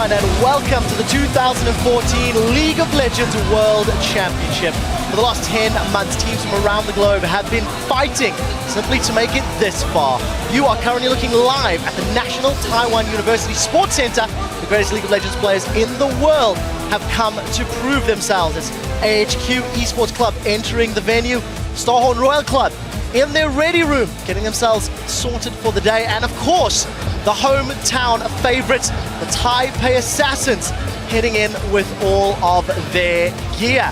everyone, and welcome to the 2014 League of Legends World Championship. For the last 10 months, teams from around the globe have been fighting simply to make it this far. You are currently looking live at the National Taiwan University Sports Center. The greatest League of Legends players in the world have come to prove themselves. It's AHQ Esports Club entering the venue, Starhorn Royal Club in their ready room, getting themselves sorted for the day, and of course, the hometown favorites, the Taipei Assassins, heading in with all of their gear.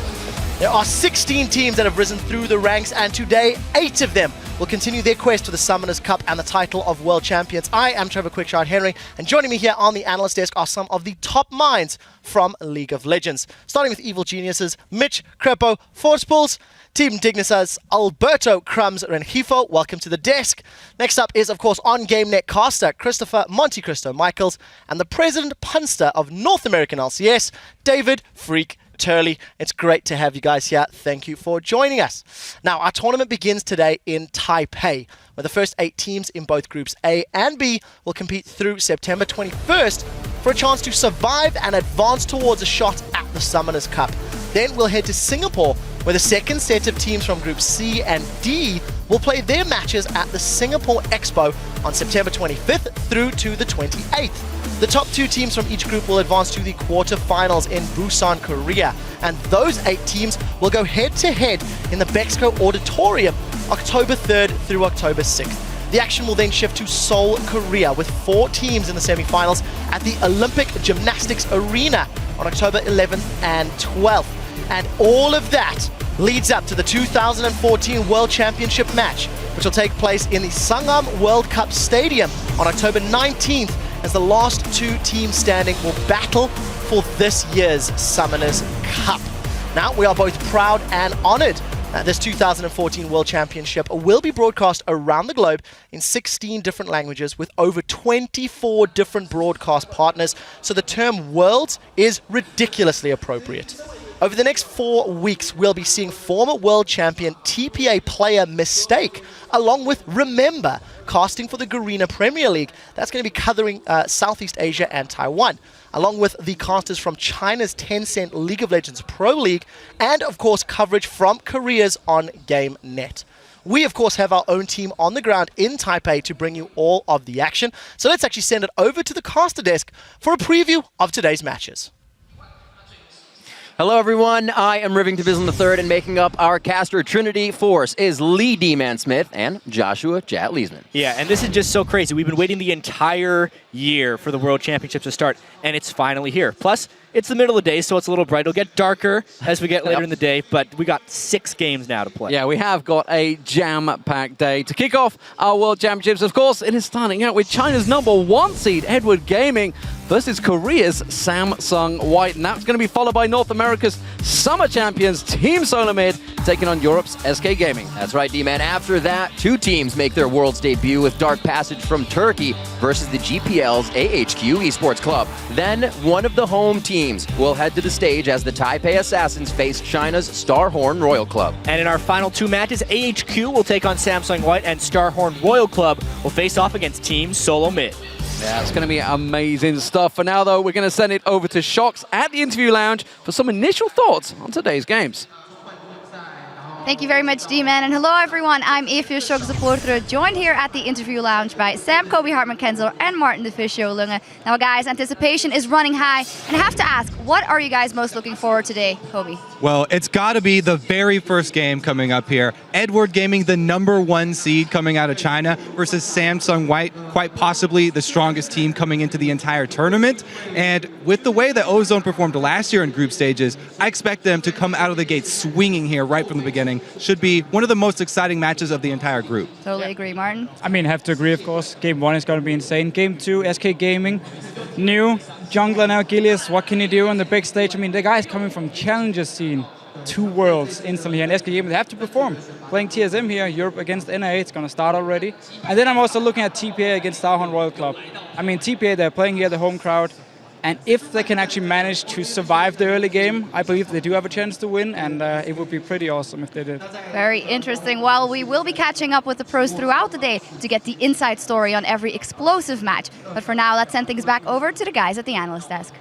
There are 16 teams that have risen through the ranks, and today, 8 of them will continue their quest for the Summoners Cup and the title of World Champions. I am Trevor Quickshot Henry, and joining me here on the analyst desk are some of the top minds from League of Legends. Starting with Evil Geniuses, Mitch Crepo Forspools, Team Dignitas, Alberto Crumbs Rengifo, welcome to the desk. Next up is, of course, on GameNet caster Christopher Monte Cristo Michaels, and the President Punster of North American LCS, David Freak Turley. It's great to have you guys here. Thank you for joining us. Now, our tournament begins today in Taipei, where the first 8 teams in both groups A and B will compete through September 21st for a chance to survive and advance towards a shot at the Summoners Cup. Then we'll head to Singapore, where the second set of teams from Group C and D will play their matches at the Singapore Expo on September 25th through to the 28th. The top 2 teams from each group will advance to the quarterfinals in Busan, Korea, and those 8 teams will go head-to-head in the Bexco Auditorium October 3rd through October 6th. The action will then shift to Seoul, Korea, with 4 teams in the semifinals at the Olympic Gymnastics Arena on October 11th and 12th. And all of that leads up to the 2014 World Championship match, which will take place in the Sangam World Cup Stadium on October 19th, as the last 2 teams standing will battle for this year's Summoners Cup. Now, we are both proud and honored that this 2014 World Championship will be broadcast around the globe in 16 different languages with over 24 different broadcast partners, so the term Worlds is ridiculously appropriate. Over the next 4 weeks, we'll be seeing former world champion TPA player Mistake, along with Remember, casting for the Garena Premier League. That's going to be covering Southeast Asia and Taiwan, along with the casters from China's Tencent League of Legends Pro League, and of course coverage from Korea's on GameNet. We, of course, have our own team on the ground in Taipei to bring you all of the action. So let's actually send it over to the caster desk for a preview of today's matches. Hello everyone, I am Rivington Bislin III, and making up our caster Trinity Force is Lee D-Man Smith and Joshua Jat Leesman. Yeah, and this is just so crazy. We've been waiting the entire year for the World Championships to start, and it's finally here. Plus, it's the middle of the day, so it's a little bright. It'll get darker as we get later in the day, but we got 6 games now to play. Yeah, we have got a jam-packed day. To kick off our World Championships, of course, it is starting out with China's #1 seed, Edward Gaming, versus Korea's Samsung White. And that's going to be followed by North America's Summer Champions, Team Solamid, taking on Europe's SK Gaming. That's right, D-Man. After that, 2 teams make their Worlds debut with Dark Passage from Turkey versus the GPL's AHQ Esports Club. Then, one of the home teams will head to the stage as the Taipei Assassins face China's Starhorn Royal Club. And in our final 2 matches, AHQ will take on Samsung White, and Starhorn Royal Club will face off against Team Solo Mid. Yeah, it's going to be amazing stuff. For now, though, we're going to send it over to Shox at the interview lounge for some initial thoughts on today's games. Thank you very much, D-Man, and hello everyone. I'm Evie Shox supporter, joined here at the interview lounge by Sam Kobe Hartman Kensler and Martin the Fisho Lunge. Now guys, anticipation is running high, and I have to ask, what are you guys most looking forward to today, Kobe? Well, it's got to be the very first game coming up here. Edward Gaming, the #1 seed coming out of China, versus Samsung White, quite possibly the strongest team coming into the entire tournament. And with the way that Ozone performed last year in group stages, I expect them to come out of the gate swinging here right from the beginning. Should be one of the most exciting matches of the entire group. Totally agree, Martin. I mean, have to agree, of course. Game 1 is going to be insane. Game 2, SK Gaming, new jungler now, Gilius. What can he do on the big stage? I mean, the guy's coming from Challenger scene, 2 worlds instantly, and SK Gaming, they have to perform. Playing TSM here, Europe against NA, it's going to start already. And then I'm also looking at TPA against Starhorn Royal Club. I mean, TPA, they're playing here, the home crowd. And if they can actually manage to survive the early game, I believe they do have a chance to win, and it would be pretty awesome if they did. Very interesting. Well, we will be catching up with the pros throughout the day to get the inside story on every explosive match. But for now, let's send things back over to the guys at the analyst desk.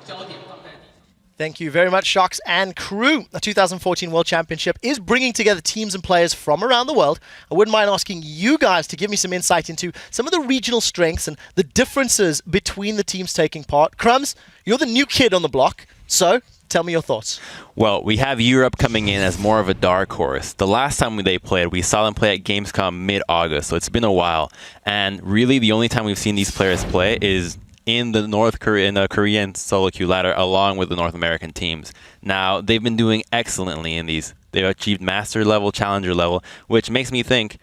Thank you very much, Shocks and crew. The 2014 World Championship is bringing together teams and players from around the world. I wouldn't mind asking you guys to give me some insight into some of the regional strengths and the differences between the teams taking part. Crumbs, you're the new kid on the block, so tell me your thoughts. Well, we have Europe coming in as more of a dark horse. The last time they played, we saw them play at Gamescom mid-August, so it's been a while. And really, the only time we've seen these players play is in the Korean solo queue ladder along with the North American teams. Now, they've been doing excellently in these. They've achieved master level, challenger level, which makes me think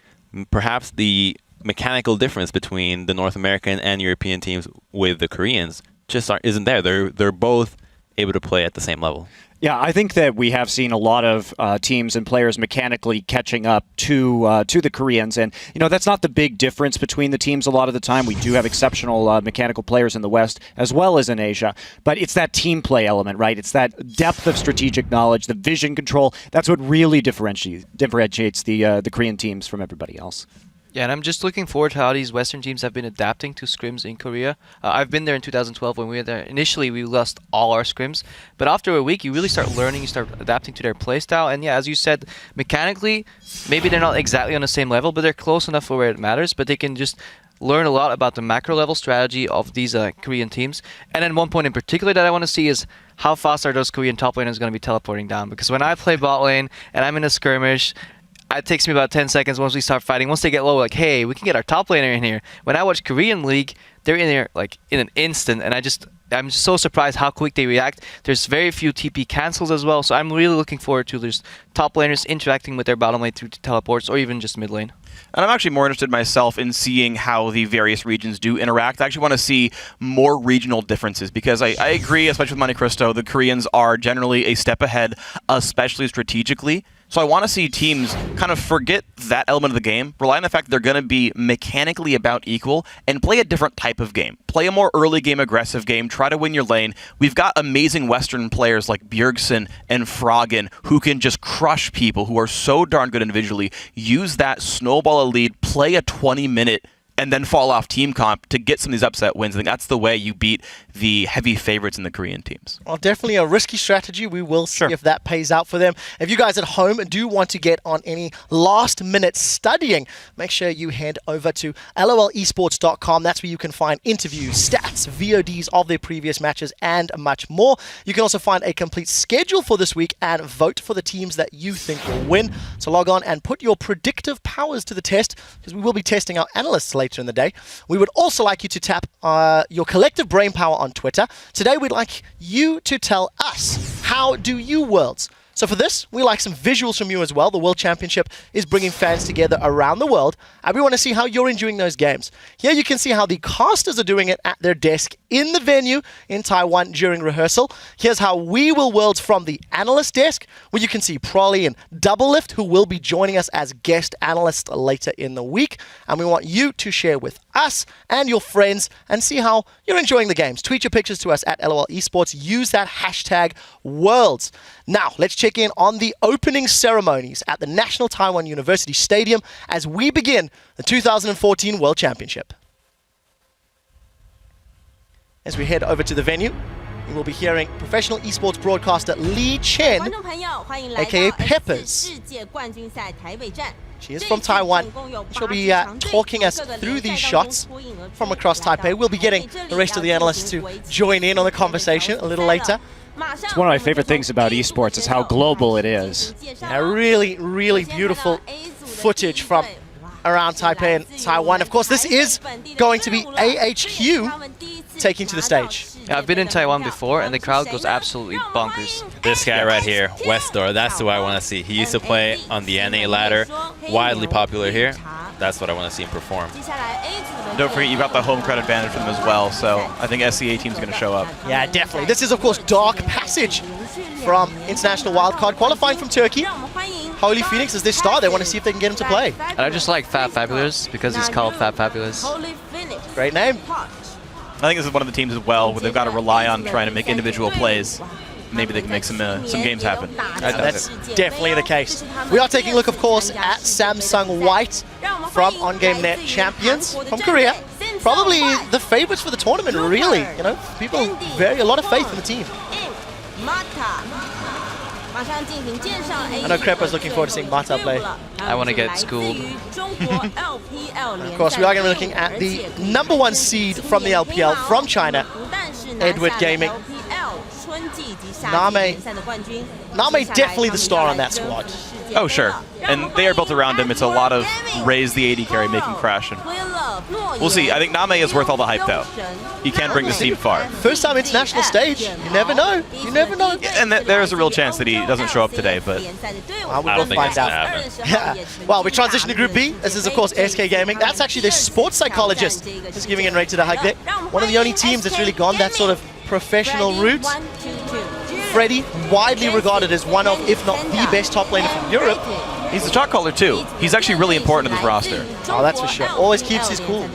perhaps the mechanical difference between the North American and European teams with the Koreans just isn't there. They're both able to play at the same level. Yeah, I think that we have seen a lot of teams and players mechanically catching up to the Koreans, and that's not the big difference between the teams. A lot of the time, we do have exceptional mechanical players in the West as well as in Asia, but it's that team play element, right? It's that depth of strategic knowledge, the vision control. That's what really differentiates the Korean teams from everybody else. Yeah, and I'm just looking forward to how these Western teams have been adapting to scrims in Korea. I've been there in 2012 when we were there. Initially, we lost all our scrims, but after a week, you really start learning, you start adapting to their playstyle. And yeah, as you said, mechanically, maybe they're not exactly on the same level, but they're close enough for where it matters. But they can just learn a lot about the macro level strategy of these Korean teams. And then one point in particular that I want to see is how fast are those Korean top laners going to be teleporting down? Because when I play bot lane and I'm in a skirmish, it takes me about 10 seconds once we start fighting. Once they get low, like, hey, we can get our top laner in here. When I watch Korean League, they're in there like in an instant, and I'm just so surprised how quick they react. There's very few TP cancels as well, so I'm really looking forward to these top laners interacting with their bottom lane through teleports or even just mid lane. And I'm actually more interested myself in seeing how the various regions do interact. I actually want to see more regional differences because I agree, especially with Monte Cristo, the Koreans are generally a step ahead, especially strategically. So I want to see teams kind of forget that element of the game, rely on the fact that they're going to be mechanically about equal, and play a different type of game. Play a more early game aggressive game, try to win your lane. We've got amazing Western players like Bjergsen and Froggen who can just crush people, who are so darn good individually. Use that, snowball a lead, play a 20-minute and then fall off team comp to get some of these upset wins. I think that's the way you beat the heavy favorites in the Korean teams. Well, definitely a risky strategy. We will see if that pays out for them. If you guys at home do want to get on any last-minute studying, make sure you head over to lolesports.com. That's where you can find interviews, stats, VODs of their previous matches, and much more. You can also find a complete schedule for this week and vote for the teams that you think will win. So log on and put your predictive powers to the test, because we will be testing our analysts later in the day. We would also like you to tap your collective brain power on Twitter. Today we'd like you to tell us, how do you Worlds? So for this, we like some visuals from you as well. The World Championship is bringing fans together around the world, and we want to see how you're enjoying those games. Here you can see how the casters are doing it at their desk in the venue in Taiwan during rehearsal. Here's how we will Worlds from the analyst desk, where you can see Prolly and Doublelift, who will be joining us as guest analysts later in the week. And we want you to share with us and your friends and see how you're enjoying the games. Tweet your pictures to us at LOL Esports. Use that hashtag Worlds. Now, let's check in on the opening ceremonies at the National Taiwan University Stadium as we begin the 2014 World Championship. As we head over to the venue, we will be hearing professional esports broadcaster Lee Chen, aka Peppers. She is from Taiwan. She'll be talking us through these shots from across Taipei. We'll be getting the rest of the analysts to join in on the conversation a little later. It's one of my favorite things about esports is how global it is. Yeah, really, really beautiful footage from around Taipei and Taiwan. Of course, this is going to be AHQ taking to the stage. Yeah, I've been in Taiwan before, and the crowd goes absolutely bonkers. This guy right here, Westdoor, that's who I want to see. He used to play on the NA ladder, widely popular here. That's what I want to see him perform. Don't forget, you've got the home crowd advantage for them as well, so I think SCA team's going to show up. Yeah, definitely. This is, of course, Dark Passage from International Wildcard, qualifying from Turkey. Holy Phoenix is their star. They want to see if they can get him to play. And I just like Fab Fabulous because he's called Fab Fabulous. Great name. I think this is one of the teams as well where they've got to rely on trying to make individual plays. Maybe they can make some games happen. That's definitely the case. We are taking a look, of course, at Samsung White from OnGameNet champions from Korea. Probably the favorites for the tournament, really. You know, people a lot of faith in the team. I know Crepo's looking forward to seeing Mata play. I want to get schooled. Of course, we are going to be looking at the #1 seed from the LPL from China, Edward Gaming. Name definitely the star on that squad. Oh, sure. And they are built around him. It's a lot of raise the AD carry, make him crash. And we'll see. I think Name is worth all the hype, though. He can bring this team far. First time international stage. You never know. You never know. And there's a real chance that he doesn't show up today, but I don't think find out. Well, we transition to Group B. This is, of course, SK Gaming. That's actually their sports psychologist just giving it right to the hug there. One of the only teams that's really gone that sort of professional route. Freddy, widely regarded as one of, if not the best top laner from Europe. He's the shot caller too. He's actually really important to this roster. Oh, that's for sure. Always keeps his cool.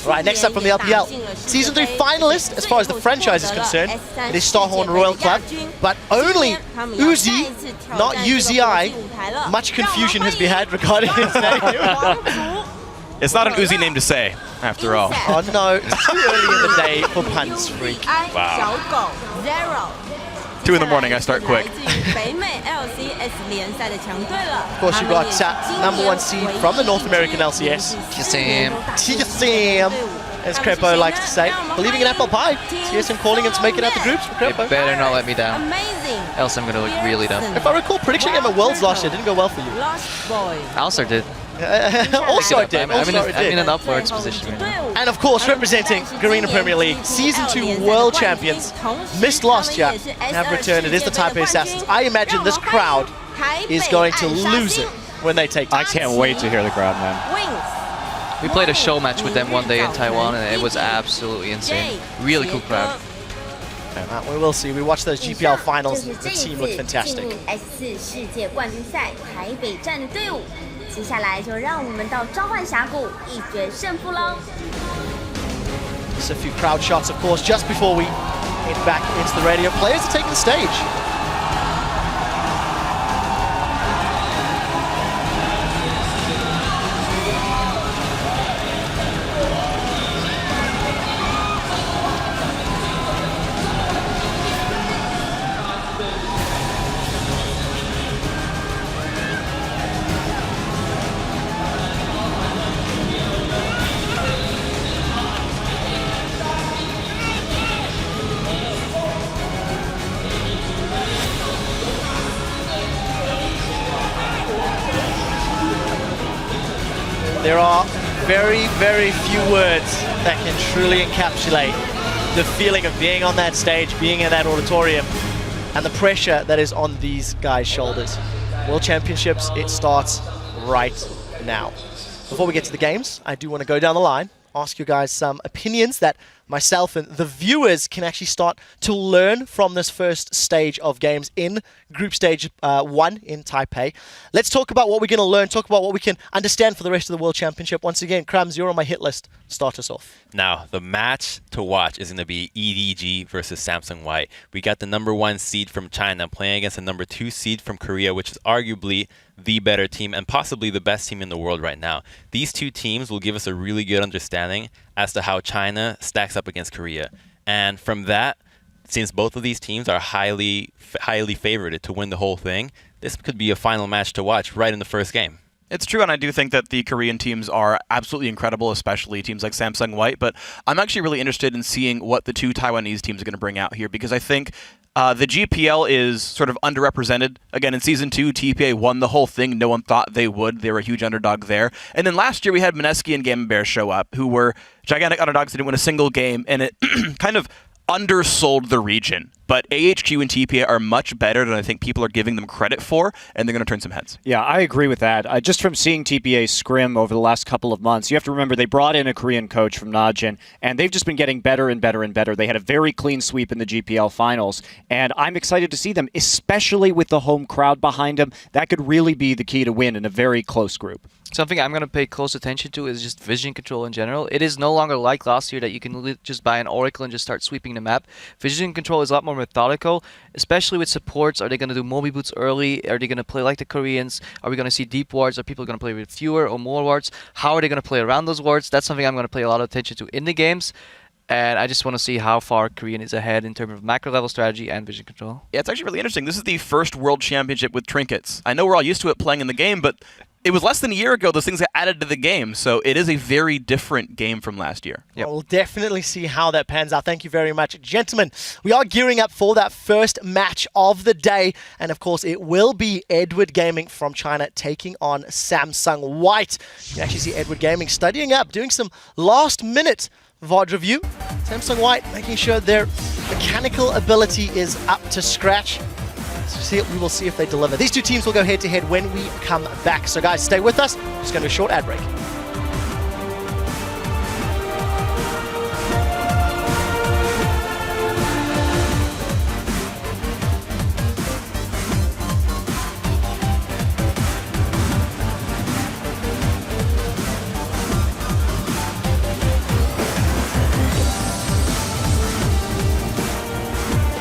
Right, next up from the LPL. Season 3 finalist, as far as the franchise is concerned, it is Starhorn Royal Club, but only Uzi, not UZI. Much confusion has been had regarding his name. It's not an Uzi name to say, after all. Oh no, it's too early in the day for Punts Freak. Wow. 2 in the morning, I start quick. Of course, you've got #1 seed from the North American LCS. TSM, as Crepo likes to say. Believing in apple pie. TSM calling him to make it out the groups for Crepo. It better not let me down. Else I'm going to look really dumb. If I recall, prediction game at Worlds last year didn't go well for you. Also did. Also it did. I'm in an upwards position right now. And of course, representing Garena Premier League, Season 2 World Champions. Missed last year, have returned. It is the Taipei Assassins. I imagine this crowd is going to lose it when they take I can't wait to hear the crowd, man. We played a show match with them one day in Taiwan, and it was absolutely insane. Really cool crowd. We will see. We watched those GPL finals. The team looked fantastic. Just a few crowd shots, of course, just before we head back into the radio. Players are taking the stage. There are very, very few words that can truly encapsulate the feeling of being on that stage, being in that auditorium, and the pressure that is on these guys' shoulders. World Championships, it starts right now. Before we get to the games, I do want to go down the line, ask you guys some opinions that myself and the viewers can actually start to learn from this first stage of games in Group Stage 1 in Taipei. Let's talk about what we're going to learn, talk about what we can understand for the rest of the World Championship. Once again, Krams, you're on my hit list. Start us off. Now, the match to watch is going to be EDG versus Samsung White. We got the #1 seed from China playing against the #2 seed from Korea, which is arguably the better team and possibly the best team in the world right now. These two teams will give us a really good understanding as to how China stacks up against Korea. And from that, since both of these teams are highly favored to win the whole thing, this could be a final match to watch right in the first game. It's true, and I do think that the Korean teams are absolutely incredible, especially teams like Samsung White, but I'm actually really interested in seeing what the two Taiwanese teams are going to bring out here, because I think the GPL is sort of underrepresented. Again, in Season 2, TPA won the whole thing. No one thought they would. They were a huge underdog there. And then last year, we had Mineski and Gamma Bear show up, who were gigantic underdogs. They didn't win a single game, and it kind of undersold the region. But AHQ and TPA are much better than I think people are giving them credit for, and they're going to turn some heads. Yeah, I agree with that. Just from seeing TPA scrim over the last couple of months, you have to remember they brought in a Korean coach from Najin, and they've just been getting better and better and better. They had a very clean sweep in the GPL finals, and I'm excited to see them, especially with the home crowd behind them. That could really be the key to win in a very close group. Something I'm going to pay close attention to is just vision control in general. It is no longer like last year that you can just buy an Oracle and just start sweeping the map. Vision control is a lot more methodical, especially with supports. Are they going to do Mobi boots early? Are they going to play like the Koreans? Are we going to see deep wards? Are people going to play with fewer or more wards? How are they going to play around those wards? That's something I'm going to pay a lot of attention to in the games. And I just want to see how far Korean is ahead in terms of macro level strategy and vision control. Yeah, it's actually really interesting. This is the first World Championship with trinkets. I know we're all used to it playing in the game, but it was less than a year ago those things got added to the game, so it is a very different game from last year. Yep. We'll definitely see how that pans out. Thank you very much. Gentlemen, we are gearing up for that first match of the day, and of course it will be Edward Gaming from China taking on Samsung White. You can actually see Edward Gaming studying up, doing some last-minute VOD review. Samsung White making sure their mechanical ability is up to scratch. We will see if they deliver. These two teams will go head-to-head when we come back. So guys, stay with us. Just going to do a short ad break.